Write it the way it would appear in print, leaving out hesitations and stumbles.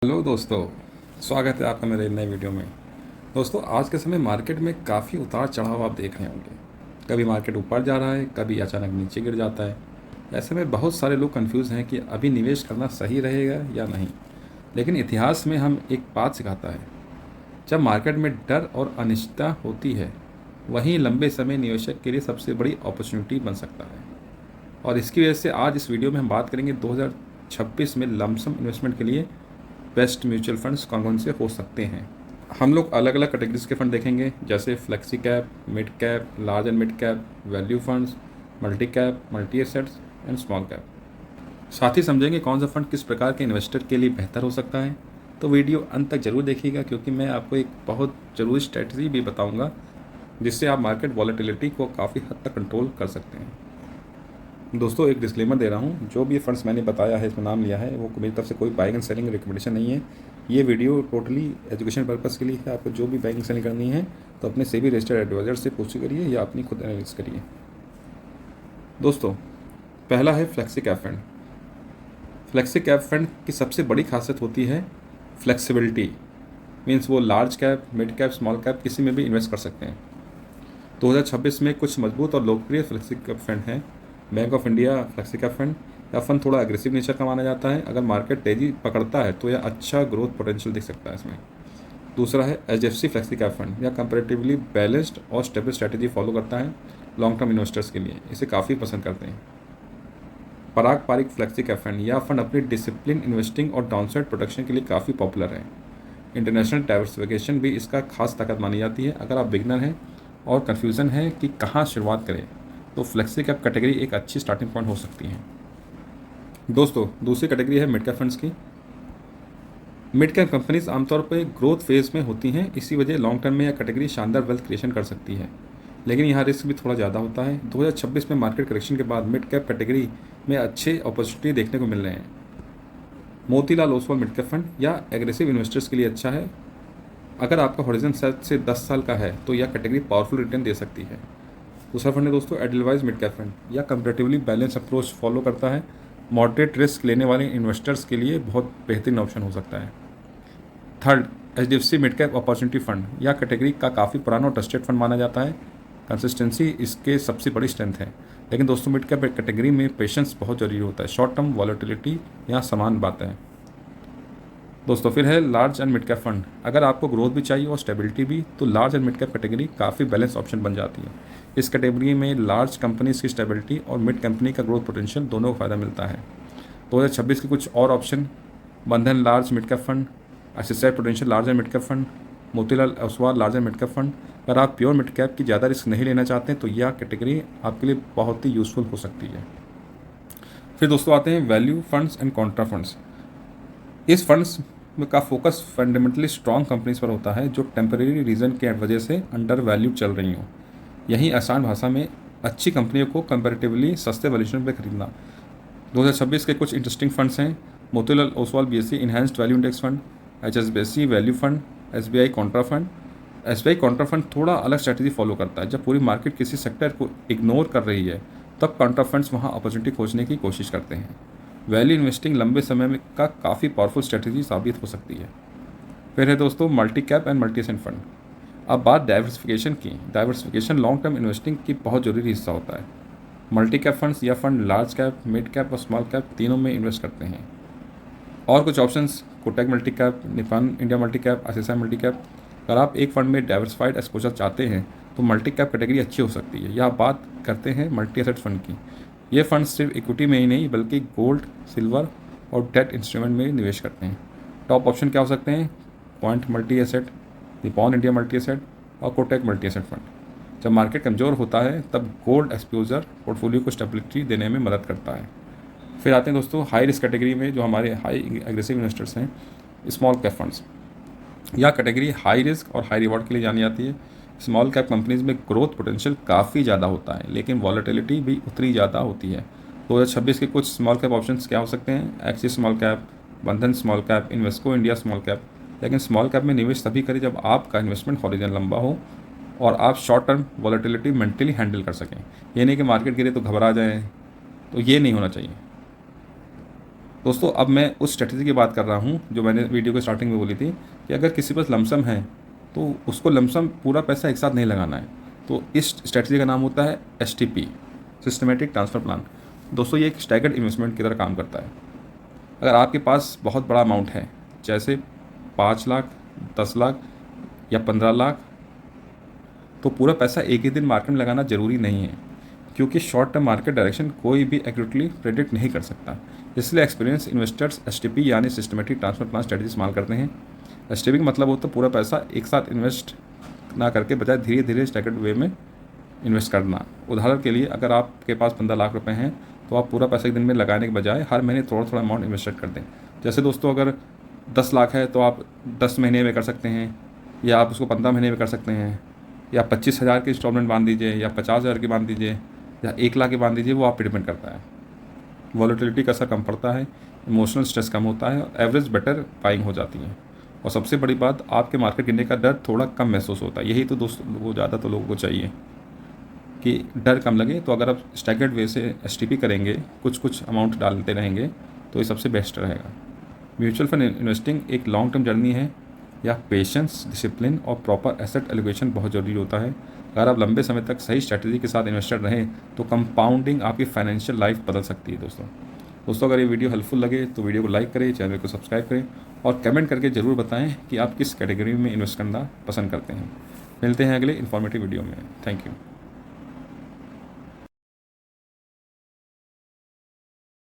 Hello दोस्तों, स्वागत है आपका मेरे नए वीडियो में। दोस्तों, आज के समय मार्केट में काफ़ी उतार चढ़ाव आप देख रहे होंगे। कभी मार्केट ऊपर जा रहा है, कभी अचानक नीचे गिर जाता है। ऐसे में बहुत सारे लोग कंफ्यूज हैं कि अभी निवेश करना सही रहेगा या नहीं। लेकिन इतिहास में हम एक बात सिखाता है, जब मार्केट में डर और अनिश्चितता होती है, वहीं लंबे समय निवेशक के लिए सबसे बड़ी अपॉर्चुनिटी बन सकता है। और इसकी वजह से आज इस वीडियो में हम बात करेंगे 2026 में लमसम इन्वेस्टमेंट के लिए बेस्ट म्यूचुअल फंड्स कौन कौन से हो सकते हैं। हम लोग अलग अलग कैटेगरीज के फंड देखेंगे, जैसे flexi cap, mid cap, large and mid cap, value funds, multi cap, multi assets and small cap. साथ ही समझेंगे कौन सा फंड किस प्रकार के इन्वेस्टर के लिए बेहतर हो सकता है। तो वीडियो अंत तक जरूर देखिएगा, क्योंकि मैं आपको एक बहुत ज़रूरी स्ट्रेटजी भी बताऊंगा, जिससे आप मार्केट वॉलेटिलिटी को काफ़ी हद तक कंट्रोल कर सकते हैं। दोस्तों, एक डिस्क्लेमर दे रहा हूँ, जो भी फंड्स मैंने बताया है, इसमें नाम लिया है, वो मेरी तरफ से कोई बाइंग एंड सेलिंग रिकमेंडेशन नहीं है। ये वीडियो टोटली एजुकेशन पर्पज़ के लिए है। आपको जो भी बाइंग सेलिंग करनी है तो अपने सेबी रजिस्टर्ड एडवाइजर से पूछ करिए या अपनी खुद एनालिसिस करिए। दोस्तों, पहला है flexi cap fund. Flexi cap fund की सबसे बड़ी खासियत होती है फ्लेक्सिबिलिटी। मीन्स वो large cap, mid cap, small cap किसी में भी इन्वेस्ट कर सकते हैं। 2026 में कुछ मजबूत और लोकप्रिय फ्लेक्सी कैप फंड हैं। Bank of India flexi cap fund या फंड थोड़ा एग्रेसिव नेचर का माना जाता है। अगर मार्केट तेजी पकड़ता है तो यह अच्छा ग्रोथ पोटेंशियल दिख सकता है इसमें। दूसरा है एचडीएफसी फ्लेक्सी कैप फंड। यह कंपैरेटिवली बैलेंस्ड और स्टेबल स्ट्रैटेजी फॉलो करता है लॉन्ग टर्म इन्वेस्टर्स के लिए। इसे काफ़ी पसंद करते हैं। पराग पारिक फ्लेक्सी कैप फंड। यह फंड अपनी डिसिप्लिन इन्वेस्टिंग और डाउनसाइड प्रोटेक्शन के लिए काफ़ी पॉपुलर है। इंटरनेशनल डाइवर्सिफिकेशन भी इसका खास ताकत मानी जाती है। अगर आप बिगनर हैं और कन्फ्यूज़न है कि कहाँ शुरुआत करें, तो फ्लेक्सी कैप कैटेगरी एक अच्छी स्टार्टिंग पॉइंट हो सकती है। दोस्तों, दूसरी कैटेगरी है मिड कैप फंड्स की। मिड कैप कंपनीज आमतौर पर ग्रोथ फेज में होती हैं, इसी वजह लॉन्ग टर्म में यह कैटेगरी शानदार वेल्थ क्रिएशन कर सकती है। लेकिन यहाँ रिस्क भी थोड़ा ज़्यादा होता है। 2026 में मार्केट करेक्शन के बाद मिड कैप कैटेगरी में अच्छे अपॉर्चुनिटी देखने को मिल रहे हैं। Motilal Oswal mid cap fund या एग्रेसिव इन्वेस्टर्स के लिए अच्छा है। अगर आपका हॉरिजन सेट से 10 साल का है तो यह कैटेगरी पावरफुल रिटर्न दे सकती है। दूसरा फंड है दोस्तों एडलवाइज मिड कैप फंड। यह कंपैरेटिवली बैलेंस अप्रोच फॉलो करता है। मॉडरेट रिस्क लेने वाले इन्वेस्टर्स के लिए बहुत बेहतरीन ऑप्शन हो सकता है। Third, HDFC mid cap opportunity fund. यह कैटेगरी का काफ़ी पुराना और ट्रस्टेड फंड माना जाता है। कंसिस्टेंसी इसके सबसे बड़ी स्ट्रेंथ है। लेकिन दोस्तों, मिड कैप कैटेगरी में पेशेंस बहुत जरूरी होता है। शॉर्ट टर्म वॉलेटिलिटी यहाँ समान बात है। दोस्तों, फिर है large and mid cap fund. अगर आपको ग्रोथ भी चाहिए और स्टेबिलिटी भी, तो large and mid cap category काफ़ी बैलेंस ऑप्शन बन जाती है। इस कैटेगरी में लार्ज कंपनीज की स्टेबिलिटी और मिड कंपनी का ग्रोथ पोटेंशियल दोनों को फ़ायदा मिलता है। 2026 के कुछ और ऑप्शन: बंधन large mid cap fund, SSI potential large and mid cap fund, Motilal Oswal large and mid cap fund. अगर आप प्योर मिड कैप की ज़्यादा रिस्क नहीं लेना चाहते हैं तो यह कैटेगरी आपके लिए बहुत ही यूज़फुल हो सकती है। फिर दोस्तों आते हैं value funds and Contra funds. इस फंड्स का फोकस फंडामेंटली स्ट्रॉन्ग कंपनीज पर होता है जो टेम्परेरी रीजन के वजह से अंडर वैल्यू चल रही हों। यही आसान भाषा में अच्छी कंपनियों को कंपैरेटिवली सस्ते वैल्यूएशन पर खरीदना। 2026 के कुछ इंटरेस्टिंग फंड्स हैं: Motilal Oswal BSc enhanced value index fund, HSBC value fund, SBI Contra fund. SBI Contra fund थोड़ा अलग स्ट्रैटेजी फॉलो करता है। जब पूरी मार्केट किसी सेक्टर को इग्नोर कर रही है, तब कॉन्ट्रा फंड्स वहाँ अपॉर्चुनिटी खोजने की कोशिश करते हैं। वैल्यू इन्वेस्टिंग लंबे समय में का काफ़ी पावरफुल स्ट्रेटजी साबित हो सकती है। फिर है दोस्तों multi cap and multi asset fund. अब बात डाइवर्सिफिकेशन की। डाइवर्सिफिकेशन लॉन्ग टर्म इन्वेस्टिंग की बहुत जरूरी हिस्सा होता है। मल्टी कैप फंड्स या fund large cap, mid cap और स्मॉल कैप तीनों में इन्वेस्ट करते हैं। और कुछ options: Kotak multi cap, Nippon India multi cap, ICICI multi cap. अगर आप एक फंड में डाइवर्सिफाइड एक्सपोजर चाहते हैं तो मल्टी कैप कैटेगरी अच्छी हो सकती है। यह बात करते हैं मल्टी एसेट फंड की। ये फंड सिर्फ इक्विटी में ही नहीं बल्कि गोल्ड, सिल्वर और डेट इंस्ट्रूमेंट में निवेश करते हैं। टॉप ऑप्शन क्या हो सकते हैं? Point multi asset, Nippon India multi asset और कोटक मल्टी एसेट फंड। जब मार्केट कमज़ोर होता है तब गोल्ड एक्सपोजर पोर्टफोलियो को स्टेबिलिटी देने में मदद करता है। फिर आते हैं दोस्तों हाई रिस्क कैटेगरी में, जो हमारे हाई एग्रेसिव इन्वेस्टर्स हैं, स्मॉल कैप फंड्स। यह कैटेगरी हाई रिस्क और हाई रिवॉर्ड के लिए जानी जाती है। स्मॉल कैप कंपनीज में ग्रोथ पोटेंशियल काफ़ी ज़्यादा होता है, लेकिन वॉलेटिलिटी भी उतनी ज़्यादा होती है। 2026 के कुछ स्मॉल कैप ऑप्शंस क्या हो सकते हैं? एक्सिस स्मॉल कैप, बंधन small cap, Invesco India small cap. लेकिन स्मॉल कैप में निवेश तभी करें जब आपका इन्वेस्टमेंट हॉरिजन लंबा हो और आप short term volatility mentally handle कर सकें। ये नहीं कि मार्केट गिरे तो घबरा जाएं, तो ये नहीं होना चाहिए। दोस्तों अब मैं उस स्ट्रेटजी की बात कर रहा हूँ जो मैंने वीडियो के स्टार्टिंग में बोली थी कि अगर किसी पास लमसम है तो उसको लमसम पूरा पैसा एक साथ नहीं लगाना है। तो इस स्ट्रेटजी का नाम होता है STP, सिस्टमेटिक ट्रांसफ़र प्लान। दोस्तों ये एक स्टैगर्ड इन्वेस्टमेंट की तरह काम करता है। अगर आपके पास बहुत बड़ा अमाउंट है, जैसे 5 लाख, 10 लाख या 15 लाख, तो पूरा पैसा एक ही दिन मार्केट में लगाना ज़रूरी नहीं है, क्योंकि शॉर्ट टर्म मार्केट डायरेक्शन कोई भी एक्यूरेटली प्रेडिक्ट नहीं कर सकता। इसलिए एक्सपीरियंस इन्वेस्टर्स STP यानी सिस्टमेटिक ट्रांसफर प्लान स्ट्रेटजी इस्तेमाल करते हैं। STP का मतलब होता है पूरा पैसा एक साथ इन्वेस्ट ना करके बजाय धीरे धीरे स्टैगर्ड वे में इन्वेस्ट करना। उदाहरण के लिए अगर आपके पास 15 लाख रुपए हैं तो आप पूरा पैसा एक दिन में लगाने के बजाय हर महीने थोड़ा थोड़ा अमाउंट इन्वेस्ट कर दें। जैसे दोस्तों अगर 10 लाख है तो आप 10 महीने में कर सकते हैं, या आप उसको 15 महीने में कर सकते हैं, या 25,000 की इंस्टॉलमेंट बांध दीजिए, या 50,000 की बांध दीजिए, या 1 लाख की बांध दीजिए। वो आप पे डिपेंड करता है। वॉलेटिलिटी का असर कम पड़ता है, इमोशनल स्ट्रेस कम होता है, और एवरेज बेटर बाइंग हो जाती है। और सबसे बड़ी बात, आपके मार्केट गिरने का डर थोड़ा कम महसूस होता है। यही तो दोस्तों वो ज़्यादा तो लोगों को चाहिए कि डर कम लगे। तो अगर आप स्टैगर्ड वे से STP करेंगे, कुछ कुछ अमाउंट डालते रहेंगे, तो ये सबसे बेस्ट रहेगा। म्यूचुअल फंड इन्वेस्टिंग एक लॉन्ग टर्म जर्नी है। या पेशेंस, डिसिप्लिन और प्रॉपर एसेट एलोकेशन बहुत ज़रूरी होता है। अगर आप लंबे समय तक सही स्ट्रैटेजी के साथ इन्वेस्टेड रहें तो कंपाउंडिंग आपकी फाइनेंशियल लाइफ बदल सकती है। दोस्तों अगर ये वीडियो हेल्पफुल लगे तो वीडियो को लाइक करें, चैनल को सब्सक्राइब करें और कमेंट करके ज़रूर बताएं कि आप किस कैटेगरी में इन्वेस्ट करना पसंद करते हैं। मिलते हैं अगले इन्फॉर्मेटिव वीडियो में। Thank you.